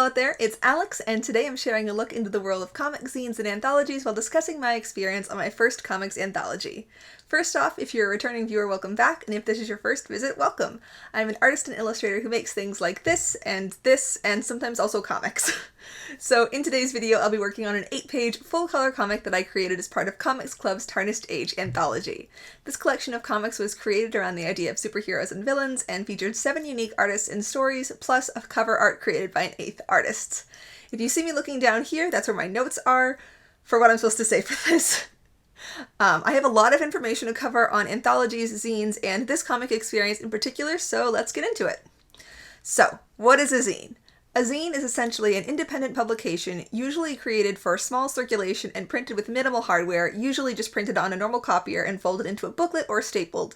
Hello out there, it's Alex, and today I'm sharing a look into the world of comic zines and anthologies while discussing my experience on my first comics anthology. First off, if you're a returning viewer, welcome back, and if this is your first visit, welcome! I'm an artist and illustrator who makes things like this, and sometimes also comics. So in today's video, I'll be working on an 8-page full-color comic that I created as part of Comics Club's Tarnished Age anthology. This collection of comics was created around the idea of superheroes and villains, and featured 7 unique artists and stories, plus a cover art created by an 8th artist. If you see me looking down here, that's where my notes are for what I'm supposed to say for this. I have a lot of information to cover on anthologies, zines, and this comic experience in particular, so let's get into it. So, what is a zine? A zine is essentially an independent publication, usually created for small circulation and printed with minimal hardware, usually just printed on a normal copier and folded into a booklet or stapled.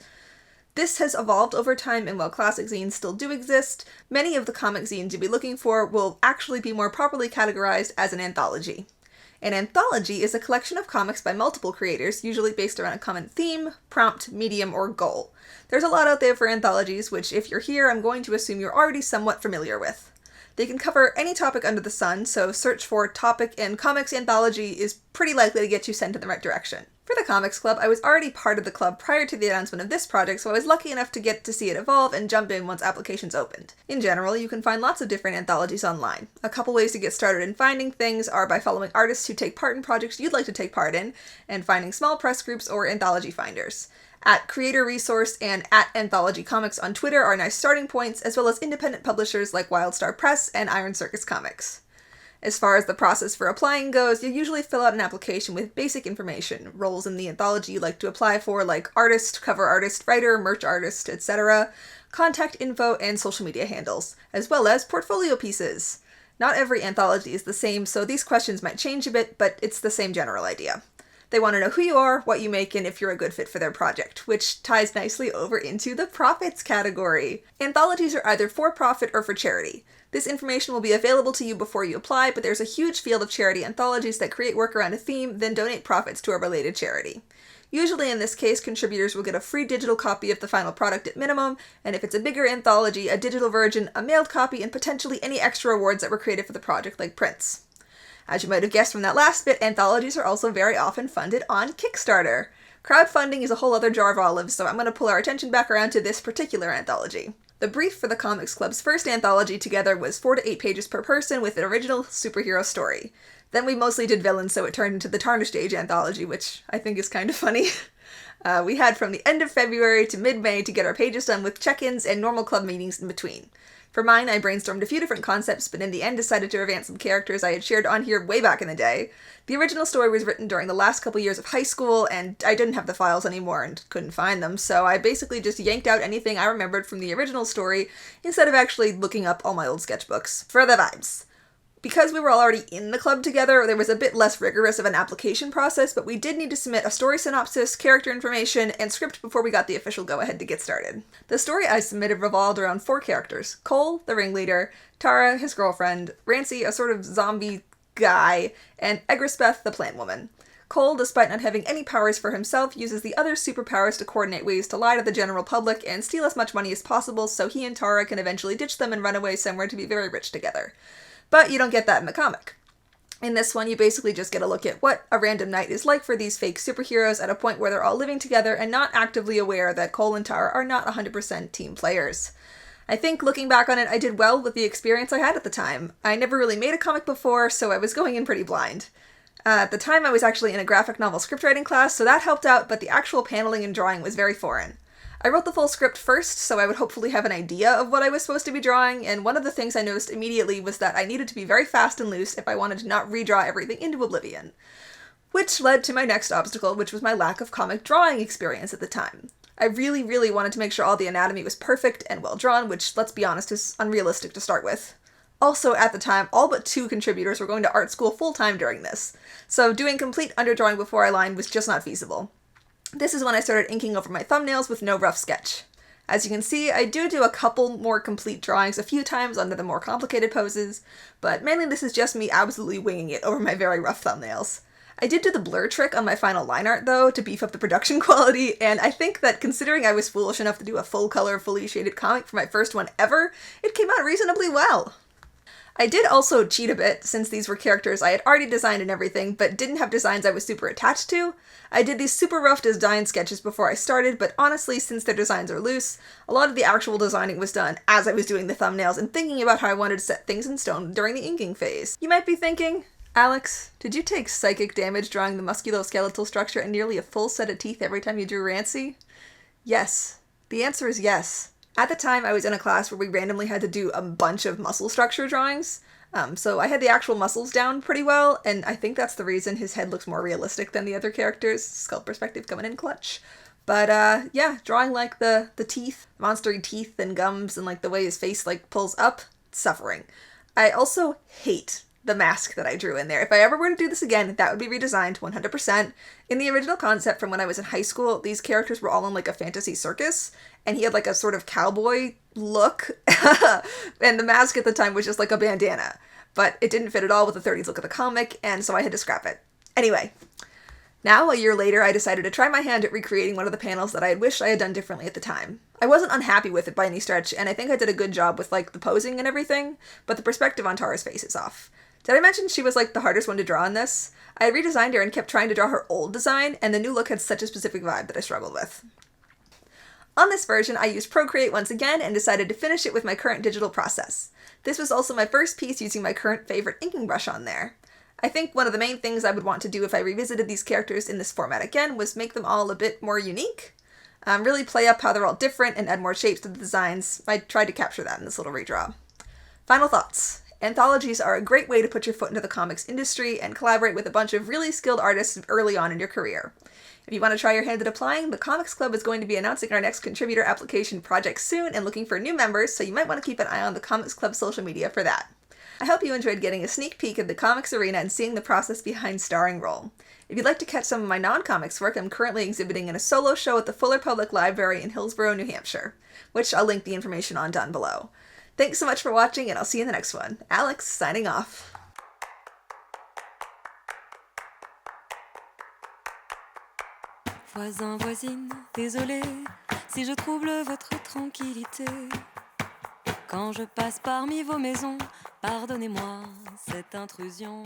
This has evolved over time, and while classic zines still do exist, many of the comic zines you'll be looking for will actually be more properly categorized as an anthology. An anthology is a collection of comics by multiple creators, usually based around a common theme, prompt, medium, or goal. There's a lot out there for anthologies, which if you're here, I'm going to assume you're already somewhat familiar with. They can cover any topic under the sun, so search for topic and comics anthology is pretty likely to get you sent in the right direction. For the Comics Club, I was already part of the club prior to the announcement of this project, so I was lucky enough to get to see it evolve and jump in once applications opened. In general, you can find lots of different anthologies online. A couple ways to get started in finding things are by following artists who take part in projects you'd like to take part in, and finding small press groups or anthology finders. At Creator Resource and at Anthology Comics on Twitter are nice starting points, as well as independent publishers like Wildstar Press and Iron Circus Comics. As far as the process for applying goes, you usually fill out an application with basic information, roles in the anthology you'd like to apply for like artist, cover artist, writer, merch artist, etc., contact info, and social media handles, as well as portfolio pieces. Not every anthology is the same, so these questions might change a bit, but it's the same general idea. They want to know who you are, what you make, and if you're a good fit for their project, which ties nicely over into the profits category. Anthologies are either for profit or for charity. This information will be available to you before you apply, but there's a huge field of charity anthologies that create work around a theme, then donate profits to a related charity. Usually in this case, contributors will get a free digital copy of the final product at minimum, and if it's a bigger anthology, a digital version, a mailed copy, and potentially any extra awards that were created for the project, like prints. As you might have guessed from that last bit, anthologies are also very often funded on Kickstarter. Crowdfunding is a whole other jar of olives, so I'm going to pull our attention back around to this particular anthology. The brief for the Comics Club's first anthology together was 4 to 8 pages per person with an original superhero story. Then we mostly did villains, so it turned into the Tarnished Age anthology, which I think is kind of funny. We had from the end of February to mid-May to get our pages done with check-ins and normal club meetings in between. For mine, I brainstormed a few different concepts, but in the end decided to revamp some characters I had shared on here way back in the day. The original story was written during the last couple years of high school, and I didn't have the files anymore and couldn't find them, so I basically just yanked out anything I remembered from the original story instead of actually looking up all my old sketchbooks. For the vibes. Because we were all already in the club together, there was a bit less rigorous of an application process, but we did need to submit a story synopsis, character information, and script before we got the official go-ahead to get started. The story I submitted revolved around 4 characters: Cole, the ringleader, Tara, his girlfriend, Rancy, a sort of zombie guy, and Egrispeth, the plant woman. Cole, despite not having any powers for himself, uses the other superpowers to coordinate ways to lie to the general public and steal as much money as possible so he and Tara can eventually ditch them and run away somewhere to be very rich together. But you don't get that in the comic. In this one, you basically just get a look at what a random night is like for these fake superheroes at a point where they're all living together and not actively aware that Cole and Tara are not 100% team players. I think looking back on it, I did well with the experience I had at the time. I never really made a comic before, so I was going in pretty blind. At the time, I was actually in a graphic novel scriptwriting class, so that helped out, but the actual paneling and drawing was very foreign. I wrote the full script first, so I would hopefully have an idea of what I was supposed to be drawing, and one of the things I noticed immediately was that I needed to be very fast and loose if I wanted to not redraw everything into oblivion. Which led to my next obstacle, which was my lack of comic drawing experience at the time. I really wanted to make sure all the anatomy was perfect and well drawn, which, let's be honest, is unrealistic to start with. Also, at the time, all but 2 contributors were going to art school full-time during this, so doing complete underdrawing before I lined was just not feasible. This is when I started inking over my thumbnails with no rough sketch. As you can see, I do a couple more complete drawings a few times under the more complicated poses, but mainly this is just me absolutely winging it over my very rough thumbnails. I did do the blur trick on my final line art though, to beef up the production quality, and I think that considering I was foolish enough to do a full color, fully shaded comic for my first one ever, it came out reasonably well. I did also cheat a bit, since these were characters I had already designed and everything, but didn't have designs I was super attached to. I did these super rough design sketches before I started, but honestly, since their designs are loose, a lot of the actual designing was done as I was doing the thumbnails and thinking about how I wanted to set things in stone during the inking phase. You might be thinking, Alex, did you take psychic damage drawing the musculoskeletal structure and nearly a full set of teeth every time you drew Rancy? Yes. The answer is yes. At the time, I was in a class where we randomly had to do a bunch of muscle structure drawings, so I had the actual muscles down pretty well, and I think that's the reason his head looks more realistic than the other characters. Skull perspective coming in clutch. But yeah, drawing like the teeth, monstery teeth and gums, and like the way his face like pulls up, suffering. I also hate the mask that I drew in there. If I ever were to do this again, that would be redesigned 100%. In the original concept from when I was in high school, these characters were all in like a fantasy circus, and he had like a sort of cowboy look, and the mask at the time was just like a bandana. But it didn't fit at all with the 30s look of the comic, and so I had to scrap it. Anyway, now, a year later, I decided to try my hand at recreating one of the panels that I had wished I had done differently at the time. I wasn't unhappy with it by any stretch, and I think I did a good job with like the posing and everything, but the perspective on Tara's face is off. Did I mention she was like the hardest one to draw in this? I had redesigned her and kept trying to draw her old design, and the new look had such a specific vibe that I struggled with. On this version, I used Procreate once again and decided to finish it with my current digital process. This was also my first piece using my current favorite inking brush on there. I think one of the main things I would want to do if I revisited these characters in this format again was make them all a bit more unique. Really play up how they're all different and add more shapes to the designs. I tried to capture that in this little redraw. Final thoughts. Anthologies are a great way to put your foot into the comics industry and collaborate with a bunch of really skilled artists early on in your career. If you want to try your hand at applying, the Comics Club is going to be announcing our next contributor application project soon and looking for new members, so you might want to keep an eye on the Comics Club social media for that. I hope you enjoyed getting a sneak peek at the comics arena and seeing the process behind starring role. If you'd like to catch some of my non-comics work, I'm currently exhibiting in a solo show at the Fuller Public Library in Hillsborough, New Hampshire, which I'll link the information on down below. Thanks so much for watching, and I'll see you in the next one. Alex, signing off. Voisin, voisine, désolé si je trouble votre tranquillité. Quand je passe parmi vos maisons, pardonnez-moi cette intrusion.